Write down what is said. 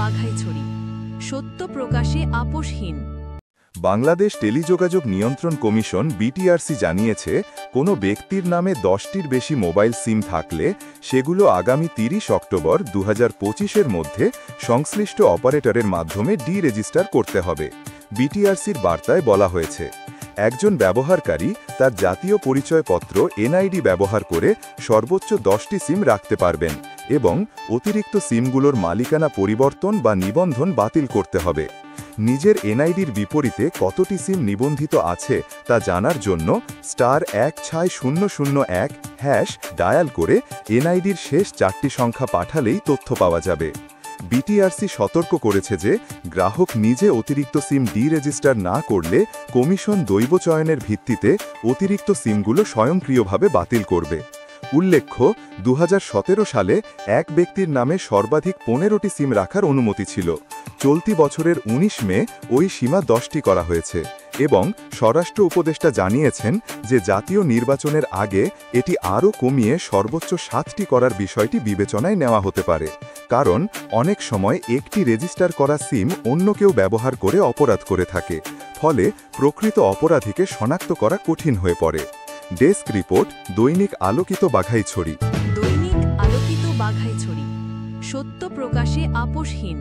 বাঘাইছড়ি, সত্য প্রকাশে আপোষহীন। বাংলাদেশ টেলিযোগাযোগ নিয়ন্ত্রণ কমিশন বিটিআরসি জানিয়েছে, কোনো ব্যক্তির নামে 10টির বেশি মোবাইল সিম থাকলে সেগুলো আগামী 30 অক্টোবর 2025-এর মধ্যে সংশ্লিষ্ট অপারেটরের মাধ্যমে ডি-রেজিস্টার করতে হবে। বিটিআরসির বার্তায় বলা হয়েছে, একজন ব্যবহারকারী তার জাতীয় পরিচয়পত্র এনআইডি ব্যবহার করে সর্বোচ্চ 10টি সিম রাখতে পারবেন এবং অতিরিক্ত সিমগুলোর মালিকানা পরিবর্তন বা নিবন্ধন বাতিল করতে হবে। নিজের এনআইডির বিপরীতে কতটি সিম নিবন্ধিত আছে তা জানার জন্য *16001# ডায়াল করে এনআইডির শেষ 4টি সংখ্যা পাঠালেই তথ্য পাওয়া যাবে। বিটিআরসি সতর্ক করেছে যে গ্রাহক নিজে অতিরিক্ত সিম ডি-রেজিস্টার না করলে কমিশন দৈব চয়নের ভিত্তিতে অতিরিক্ত সিমগুলো স্বয়ংক্রিয়ভাবে বাতিল করবে। উল্লেখ্য, 2017 সালে এক ব্যক্তির নামে সর্বাধিক 15টি সিম রাখার অনুমতি ছিল। চলতি বছরের 19 মে ওই সীমা 10টি করা হয়েছে এবং স্বরাষ্ট্র উপদেষ্টা জানিয়েছেন যে জাতীয় নির্বাচনের আগে এটি আরও কমিয়ে সর্বোচ্চ 7টি করার বিষয়টি বিবেচনায় নেওয়া হতে পারে, কারণ অনেক সময় একটি রেজিস্টার করা সিম অন্য কেউ ব্যবহার করে অপরাধ করে থাকে, ফলে প্রকৃত অপরাধীকে শনাক্ত করা কঠিন হয়ে পড়ে। ডেস্ক রিপোর্ট, দৈনিক আলোকিত বাঘাইছড়ি। দৈনিক আলোকিত বাঘাইছড়ি, সত্য প্রকাশে আপোষহীন।